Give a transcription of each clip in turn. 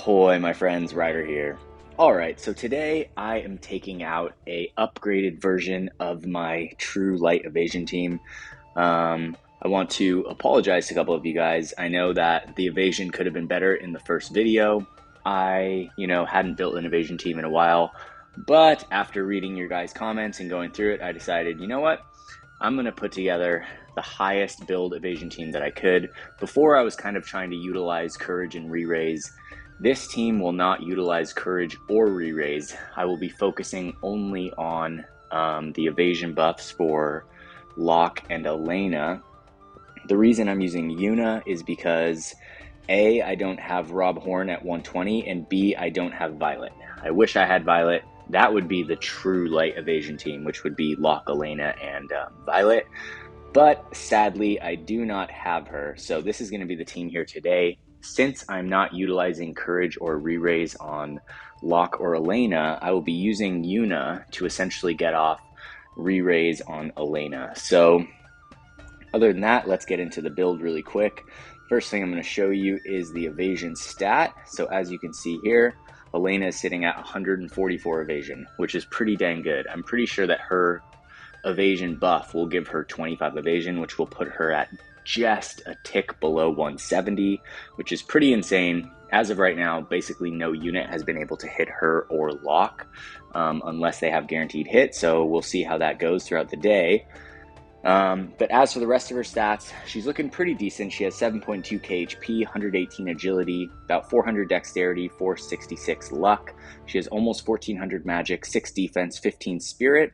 Ahoy, my friends, Ryder here. Alright, so today I am taking out a upgraded version of my true light evasion team. I want to apologize to a couple of you guys. I know that the evasion could have been better in the first video. I, hadn't built an evasion team in a while, but after reading your guys' comments and going through it, I decided, you know what? I'm going to put together the highest build evasion team that I could. Before I was kind of trying to utilize courage and re-raise. This team will not utilize courage or re-raise. I will be focusing only on the evasion buffs for Locke and Elena. The reason I'm using Yuna is because A, I don't have Rob Horn at 120, and B, I don't have Violet. I wish I had Violet. That would be the true light evasion team, which would be Locke, Elena, and Violet. But sadly, I do not have her. So this is going to be the team here today. Since I'm not utilizing courage or re-raise on Locke or Elena, I will be using Yuna to essentially get off re-raise on Elena. So other than that, let's get into the build really quick. First thing I'm going to show you is the evasion stat. So as you can see here, Elena is sitting at 144 evasion, which is pretty dang good. I'm pretty sure that her evasion buff will give her 25 evasion, which will put her at just a tick below 170, which is pretty insane. As of right now, basically no unit has been able to hit her or Locke unless they have guaranteed hit, so we'll see how that goes throughout the day. But as for the rest of her stats, she's looking pretty decent. She has 7.2 KHP, 118 agility, about 400 dexterity, 466 luck. She has almost 1400 magic, 6 defense, 15 spirit.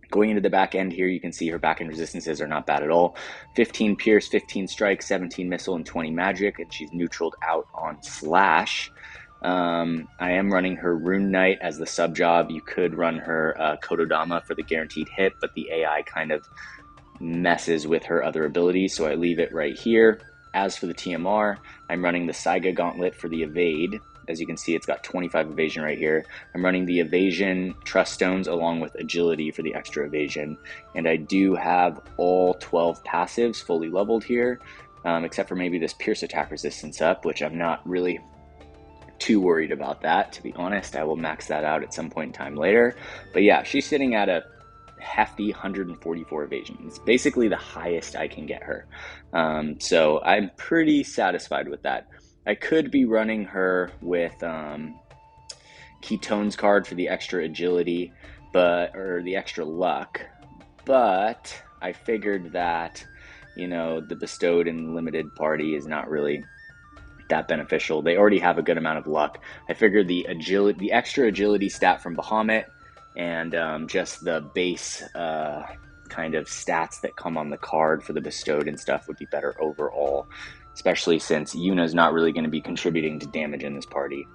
Going into the back end here, you can see her back end resistances are not bad at all. 15 pierce, 15 strike, 17 missile, and 20 magic, and she's neutraled out on slash. I am running her Rune Knight as the sub job. You could run her Kododama for the guaranteed hit, but the AI kind of messes with her other abilities, so I leave it right here. As for the TMR, I'm running the Saga Gauntlet for the evade. As you can see, it's got 25 evasion right here. I'm running the evasion trust stones along with agility for the extra evasion. And I do have all 12 passives fully leveled here, except for maybe this pierce attack resistance up, which I'm not really too worried about that, to be honest. I will max that out at some point in time later. But yeah, she's sitting at a hefty 144 evasion. It's basically the highest I can get her. So I'm pretty satisfied with that. I could be running her with Ketone's card for the extra agility, or the extra luck, but I figured that, the bestowed and limited party is not really that beneficial. They already have a good amount of luck. I figured the extra agility stat from Bahamut and just the base kind of stats that come on the card for the bestowed and stuff would be better overall, especially since Yuna's not really going to be contributing to damage in this party.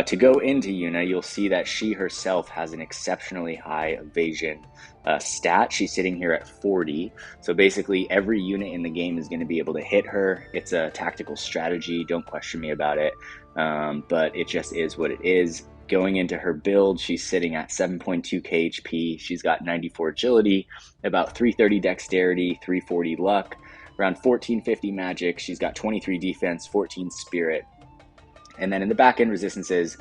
To go into Yuna, you'll see that she herself has an exceptionally high evasion stat. She's sitting here at 40, so basically every unit in the game is going to be able to hit her. It's a tactical strategy, don't question me about it, but it just is what it is. Going into her build, she's sitting at 7.2 KHP, she's got 94 agility, about 330 dexterity, 340 luck, around 1450 magic, she's got 23 defense, 14 spirit. And then in the back end resistances,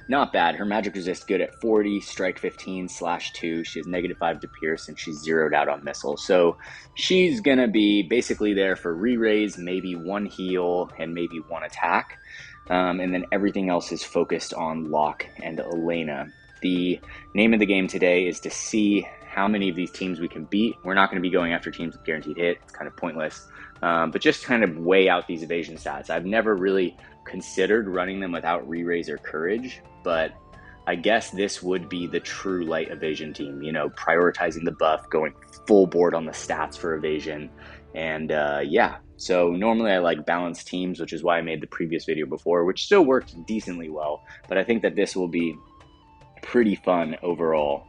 not bad. Her magic resist good at 40, strike 15, slash 2. She has -5 to pierce, and she's zeroed out on missile. So she's going to be basically there for re-raise, maybe 1 heal, and maybe 1 attack. And then everything else is focused on Locke and Elena. The name of the game today is to see how many of these teams we can beat. We're not going to be going after teams with guaranteed hit. It's kind of pointless. But just kind of weigh out these evasion stats. I've never really considered running them without re-raise or courage, but I guess this would be the true light evasion team, prioritizing the buff, going full board on the stats for evasion. And yeah, so normally I like balanced teams, which is why I made the previous video before, which still worked decently well, but I think that this will be pretty fun overall.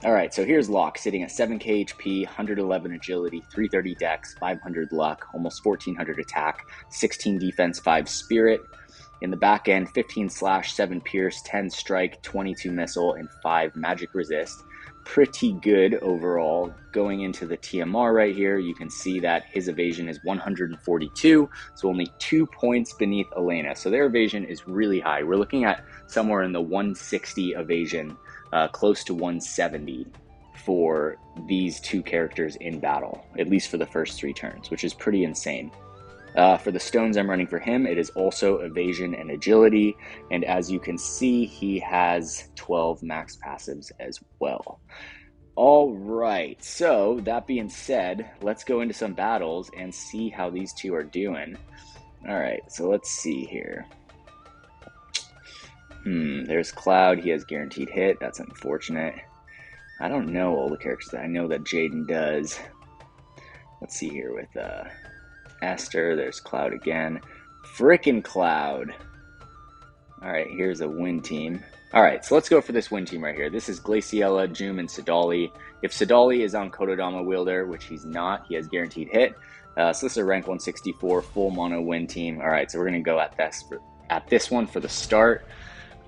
All right, so here's Locke sitting at 7 KHP, 111 agility, 330 dex, 500 luck, almost 1400 attack, 16 defense, 5 spirit. In the back end, 15 slash, 7 pierce, 10 strike, 22 missile, and 5 magic resist. pretty good overall. Going into the TMR right here, you can see that his evasion is 142, so only 2 points beneath Elena. So their evasion is really high. We're looking at somewhere in the 160 evasion, close to 170 for these two characters in battle, at least for the first 3 turns, which is pretty insane. For the stones I'm running for him, it is also evasion and agility, and as you can see, he has 12 max passives as well. All right, so that being said, let's go into some battles and see how these two are doing. All right, so let's see here. There's Cloud. He has guaranteed hit. That's unfortunate. I don't know all the characters. I know that Jaden does. Let's see here with Esther. There's Cloud again. Frickin' Cloud. All right, here's a win team. All right, so let's go for this win team right here. This is Glaciella, Jum, and Sadali. If Sadali is on Kododama Wielder, which he's not, he has guaranteed hit. So this is a rank 164 full mono win team. All right, so we're going to go at this one for the start.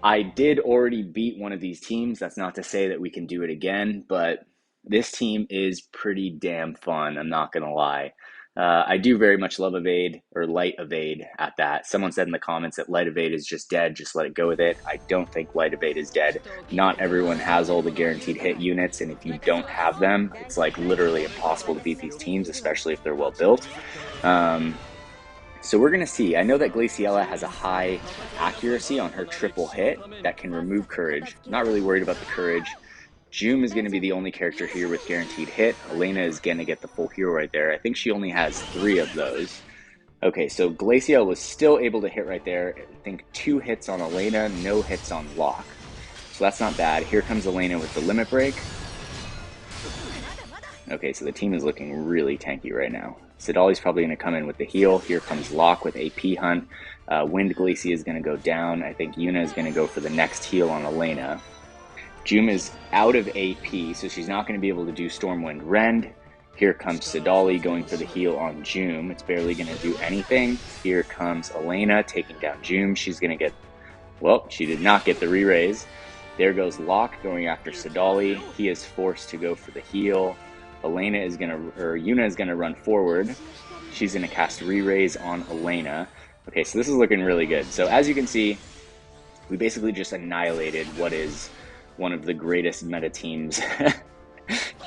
I did already beat one of these teams. That's not to say that we can do it again, but this team is pretty damn fun. I'm not going to lie. I do very much love evade, or light evade at that. Someone said in the comments that light evade is just dead, just let it go with it. I don't think light evade is dead. Not everyone has all the guaranteed hit units, and if you don't have them, it's like literally impossible to beat these teams, especially if they're well built. So we're going to see. I know that Glaciella has a high accuracy on her triple hit that can remove courage. Not really worried about the courage. Jum is going to be the only character here with guaranteed hit. Elena is going to get the full hero right there. I think she only has 3 of those. Okay, so Glaciella was still able to hit right there. I think 2 hits on Elena, no hits on Locke. So that's not bad. Here comes Elena with the limit break. Okay, so the team is looking really tanky right now. Sadali's probably going to come in with the heal. Here comes Locke with AP Hunt. Wind Glacia is going to go down. I think Yuna is going to go for the next heal on Elena. Jum is out of AP, so she's not going to be able to do Stormwind Rend. Here comes Sadali going for the heal on Jum. It's barely going to do anything. Here comes Elena taking down Jum. She's going to get, well, she did not get the re-raise. There goes Locke going after Sadali. He is forced to go for the heal. Yuna is going to run forward. She's going to cast re-raise on Elena. Okay, so this is looking really good. So as you can see, we basically just annihilated what is one of the greatest meta teams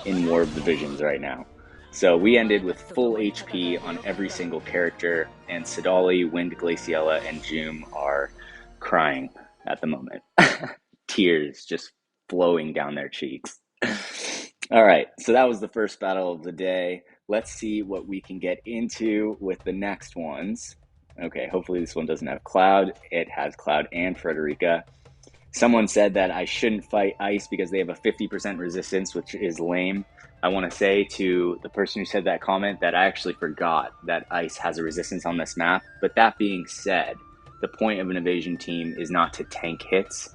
in War of the Visions right now. So we ended with full HP on every single character, and Sadali, Wind, Glaciella, and Jum are crying at the moment. Tears just flowing down their cheeks. All right, so that was the first battle of the day. Let's see what we can get into with the next ones. Okay, hopefully this one doesn't have Cloud. It has Cloud and Frederica. Someone said that I shouldn't fight Ice because they have a 50% resistance, which is lame. I want to say to the person who said that comment that I actually forgot that Ice has a resistance on this map. But that being said, the point of an evasion team is not to tank hits,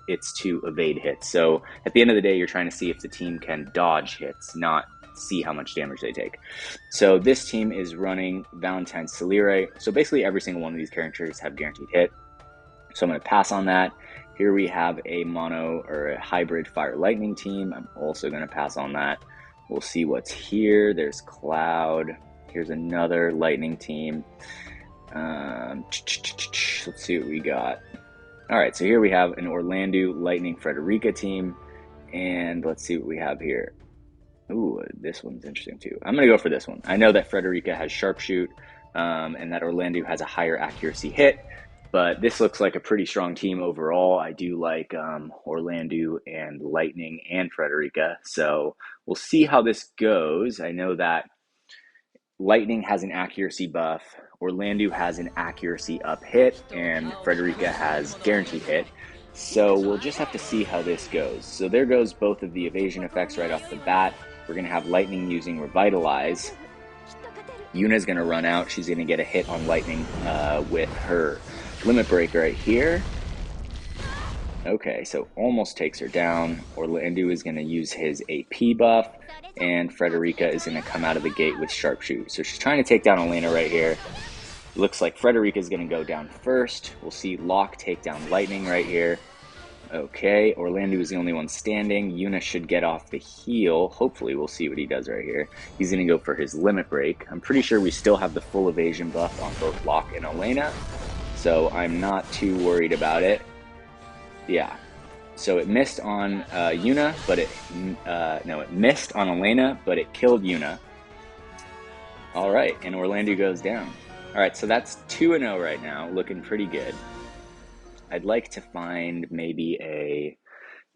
it's to evade hits. So at the end of the day, you're trying to see if the team can dodge hits, not see how much damage they take. So this team is running Valentine's Celire. So basically every single one of these characters have guaranteed hit. So I'm going to pass on that. Here we have a mono or a hybrid fire lightning team. I'm also going to pass on that. We'll see what's here. There's Cloud. Here's another lightning team. Let's see what we got. All right, so here we have an Orlando Lightning Frederica team. And let's see what we have here. Ooh, this one's interesting too. I'm going to go for this one. I know that Frederica has sharpshoot and that Orlando has a higher accuracy hit. But this looks like a pretty strong team overall. I do like Orlando and Lightning and Frederica. So we'll see how this goes. I know that Lightning has an accuracy buff, Orlando has an accuracy up hit, and Frederica has guaranteed hit. So we'll just have to see how this goes. So there goes both of the evasion effects right off the bat. We're going to have Lightning using Revitalize. Yuna's going to run out. She's going to get a hit on Lightning with her limit break right here. Okay, so almost takes her down. Orlando is going to use his AP buff, and Frederica is going to come out of the gate with sharpshoot. So she's trying to take down Elena right here. Looks like Frederica is going to go down first. We'll see Locke take down Lightning right here. Okay, Orlando is the only one standing. Yuna should get off the heel. Hopefully, we'll see what he does right here. He's going to go for his limit break. I'm pretty sure we still have the full evasion buff on both Locke and Elena, so I'm not too worried about it. Yeah, so it missed on Yuna, but it missed on Elena, but it killed Yuna. All right, and Orlando goes down. All right, so that's 2-0 right now, looking pretty good. I'd like to find maybe a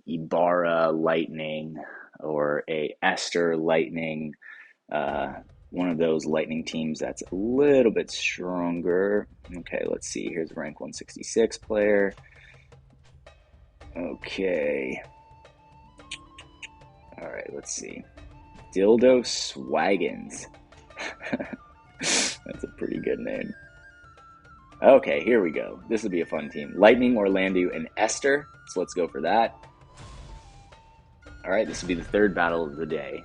Ibarra Lightning or a Esther Lightning, one of those Lightning teams that's a little bit stronger. Okay, let's see. Here's a rank 166 player. Okay. All right, let's see. Dildo Swaggins. That's a pretty good name. Okay, here we go. This will be a fun team. Lightning, Orlando, and Esther. So let's go for that. All right, this will be the third battle of the day.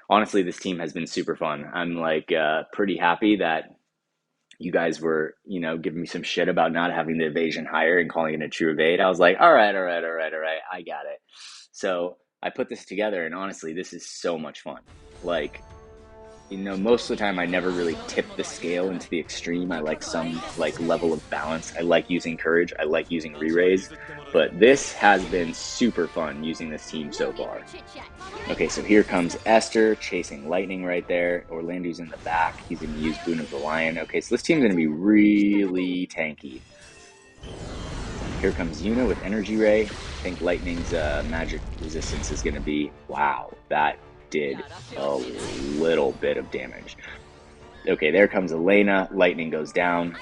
Honestly, this team has been super fun. I'm like pretty happy that you guys were, giving me some shit about not having the evasion higher and calling it a true evade. I was like, all right, I got it. So I put this together, and honestly, this is so much fun. Like, most of the time I never really tip the scale into the extreme. I like some level of balance. I like using courage. I like using re-raise. But this has been super fun using this team so far. Okay, so here comes Esther chasing Lightning right there. Orlando's in the back. He's going to use Boon of the Lion. Okay, so this team's going to be really tanky. Here comes Yuna with Energy Ray. I think Lightning's magic resistance is going to be... Wow, that did a little bit of damage. Okay, there comes Elena. Lightning goes down.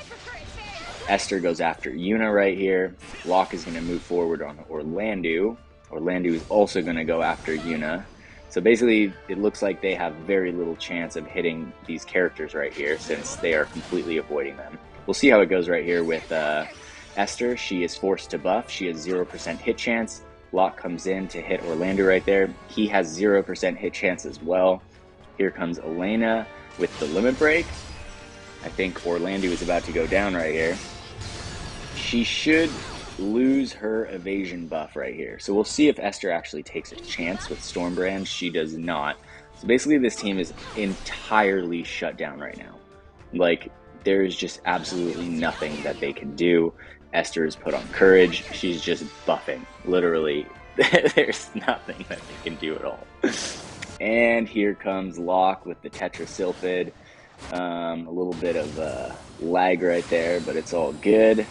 Esther goes after Yuna right here. Locke is going to move forward on Orlando. Orlando is also going to go after Yuna. So basically, it looks like they have very little chance of hitting these characters right here since they are completely avoiding them. We'll see how it goes right here with Esther. She is forced to buff. She has 0% hit chance. Locke comes in to hit Orlando right there. He has 0% hit chance as well. Here comes Elena with the limit break. I think Orlando is about to go down right here. She should lose her evasion buff right here. So we'll see if Esther actually takes a chance with Stormbrand. She does not. So basically this team is entirely shut down right now. Like, there is just absolutely nothing that they can do. Esther is put on courage. She's just buffing. Literally, there's nothing that they can do at all. And here comes Locke with the Tetrasilphid. A little bit of lag right there, but it's all good.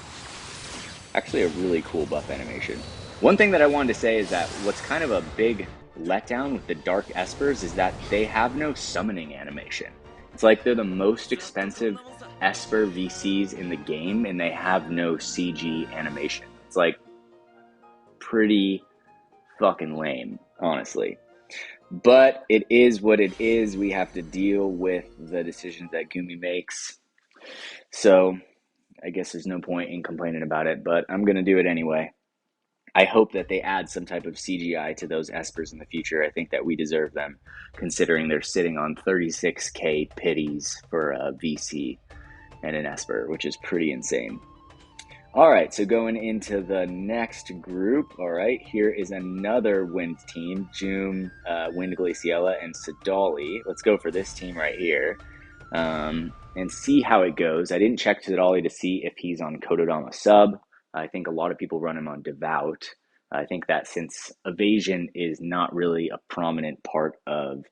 Actually, a really cool buff animation. One thing that I wanted to say is that what's kind of a big letdown with the Dark Espers is that they have no summoning animation. It's like they're the most expensive Esper VCs in the game, and they have no CG animation. It's like pretty fucking lame, honestly. But it is what it is. We have to deal with the decisions that Gumi makes. So I guess there's no point in complaining about it, but I'm going to do it anyway. I hope that they add some type of CGI to those Espers in the future. I think that we deserve them, considering they're sitting on 36k pities for a VC and an Esper, which is pretty insane. All right, so going into the next group, all right, here is another Wind team, Joom, Wind Glaciella, and Sadali. Let's go for this team right here and see how it goes. I didn't check Sadali to see if he's on Kododama sub. I think a lot of people run him on Devout. I think that since Evasion is not really a prominent part of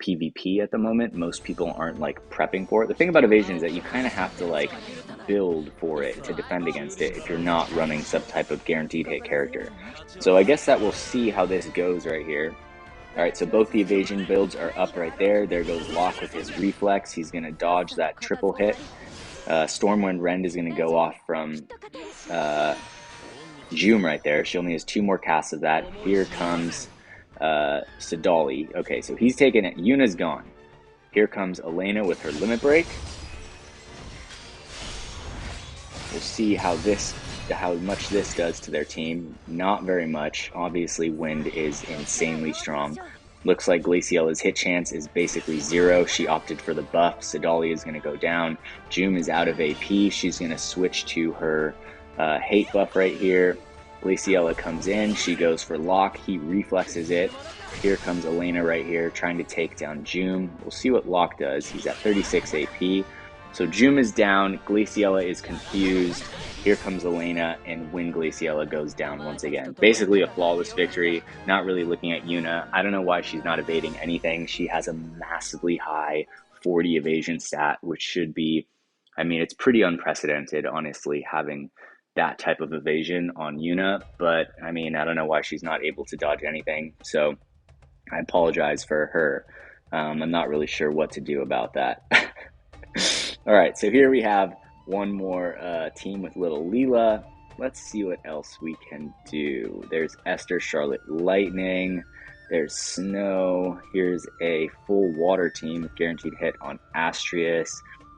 PvP at the moment, most people aren't like prepping for it. The thing about Evasion is that you kind of have to like build for it to defend against it if you're not running some type of guaranteed hit character. So I guess that we'll see how this goes right here. All right, so both the Evasion builds are up right there. There goes Locke with his reflex. He's going to dodge that triple hit. Stormwind Rend is going to go off from Joom right there. She only has 2 more casts of that. Here comes Sadali. Okay, so he's taking it. Yuna's gone. Here comes Elena with her limit break. We'll see how much this does to their team. Not very much. Obviously, Wind is insanely strong. Looks like Glaciella's hit chance is basically 0. She opted for the buff. Sadali is going to go down. Joom is out of AP. She's going to switch to her hate buff right here. Glaciella comes in, she goes for lock, he reflexes it. Here comes Elena right here trying to take down Joom. We'll see what lock does. He's at 36 AP. So Joom is down, Glaciella is confused. Here comes Elena, and when Glaciella goes down once again. Basically a flawless victory, not really looking at Yuna. I don't know why she's not evading anything. She has a massively high 40 evasion stat, which should be, I mean, it's pretty unprecedented, honestly, having that type of evasion on Yuna. But, I mean, I don't know why she's not able to dodge anything. So I apologize for her. I'm not really sure what to do about that. All right, so here we have one more team with little Leela. Let's see what else we can do. There's Esther, Charlotte, Lightning. There's Snow. Here's a full water team with guaranteed hit on Astrius.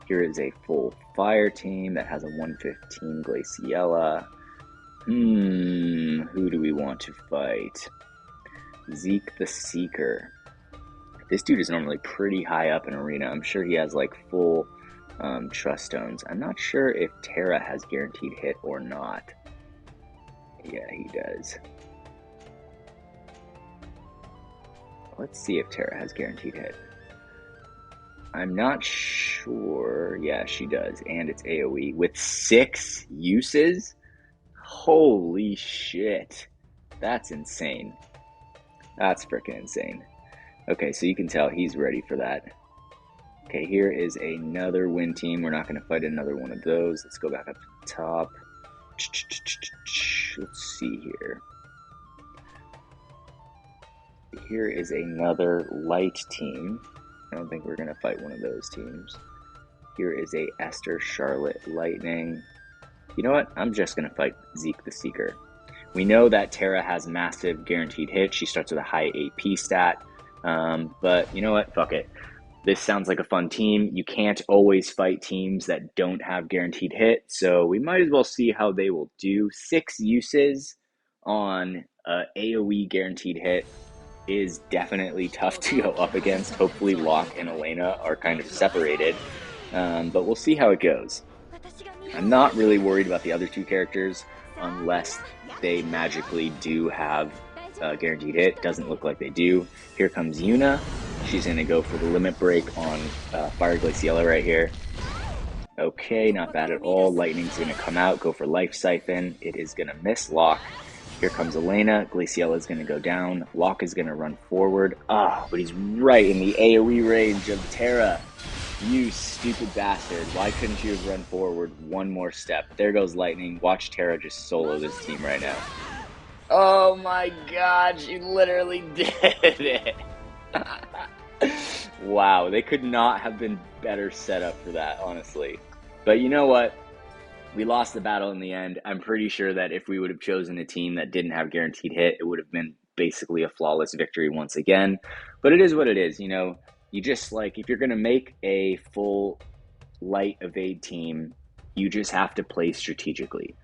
Here is a full fire team that has a 115 Glaciella. Who do we want to fight? Zeke the Seeker. This dude is normally pretty high up in arena. I'm sure he has like full trust stones. I'm not sure if Terra has guaranteed hit or not. Yeah, he does. Let's see if Terra has guaranteed hit. I'm not sure. Yeah, she does. And it's AoE with 6 uses? Holy shit. That's insane. That's freaking insane. Okay, so you can tell he's ready for that. Okay, here is another win team. We're not going to fight another one of those. Let's go back up to the top. Let's see here. Here is another light team. I don't think we're going to fight one of those teams. Here is a Esther, Charlotte, Lightning. You know what? I'm just going to fight Zeke the Seeker. We know that Terra has massive guaranteed hit. She starts with a high AP stat. But you know what? Fuck it. This sounds like a fun team. You can't always fight teams that don't have guaranteed hit, so we might as well see how they will do. 6 uses on AoE guaranteed hit is definitely tough to go up against. Hopefully Locke and Elena are kind of separated, but we'll see how it goes. I'm not really worried about the other 2 characters unless they magically do have guaranteed hit. Doesn't look like they do. Here comes Yuna. She's going to go for the limit break on Fire Glaciella right here. Okay, not bad at all. Lightning's going to come out, go for Life Siphon. It is going to miss Locke. Here comes Elena. Glaciella is going to go down. Locke is going to run forward. But he's right in the AoE range of Terra. You stupid bastard. Why couldn't you have run forward one more step? There goes Lightning. Watch Terra just solo this team right now. Oh my god, she literally did it. Wow, they could not have been better set up for that, honestly. But you know what? We lost the battle in the end. I'm pretty sure that if we would have chosen a team that didn't have guaranteed hit, it would have been basically a flawless victory once again. But it is what it is, you know. You just, like, if you're going to make a full light evade team, you just have to play strategically.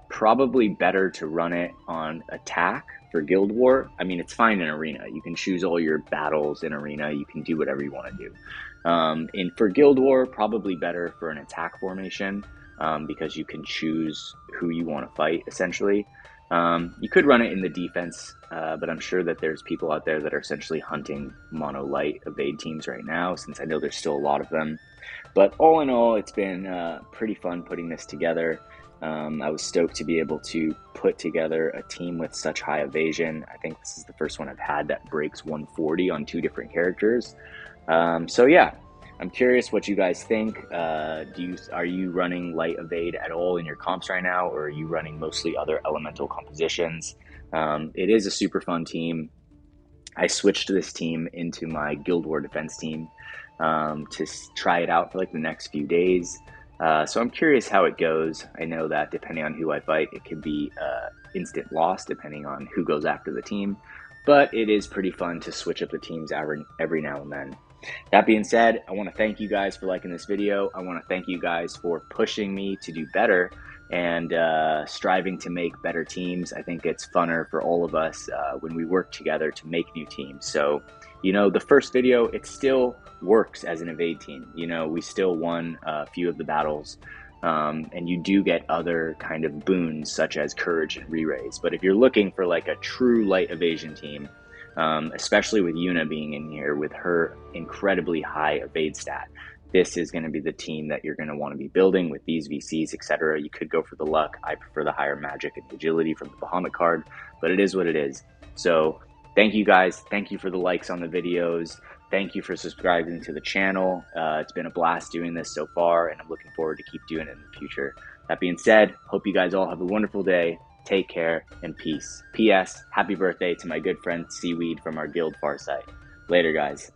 Probably better to run it on attack for Guild War. I mean, it's fine in Arena. You can choose all your battles in Arena. You can do whatever you want to do. And for Guild War, probably better for an attack formation because you can choose who you want to fight, essentially. You could run it in the defense, but I'm sure that there's people out there that are essentially hunting mono light evade teams right now, since I know there's still a lot of them. But all in all, it's been pretty fun putting this together. I was stoked to be able to put together a team with such high evasion. I think this is the first one I've had that breaks 140 on 2 different characters. So yeah, I'm curious what you guys think. Are you running light evade at all in your comps right now, or are you running mostly other elemental compositions? It is a super fun team. I switched this team into my Guild War defense team to try it out for like the next few days. So I'm curious how it goes. I know that depending on who I fight, it could be instant loss depending on who goes after the team. But it is pretty fun to switch up the teams every now and then. That being said, I want to thank you guys for liking this video. I want to thank you guys for pushing me to do better and striving to make better teams. I think it's funner for all of us when we work together to make new teams. So, you know, the first video, it still works as an evade team. You know, we still won a few of the battles. and you do get other kind of boons such as courage and re-raise. But if you're looking for like a true light evasion team, especially with Yuna being in here with her incredibly high evade stat, this is going to be the team that you're going to want to be building with these VCs, etc. You could go for the luck. I prefer the higher magic and agility from the Bahamut card, but it is what it is. So thank you guys. Thank you for the likes on the videos. Thank you for subscribing to the channel. It's been a blast doing this so far, and I'm looking forward to keep doing it in the future. That being said, hope you guys all have a wonderful day. Take care and peace. P.S. Happy birthday to my good friend Seaweed from our guild Farsight. Later, guys.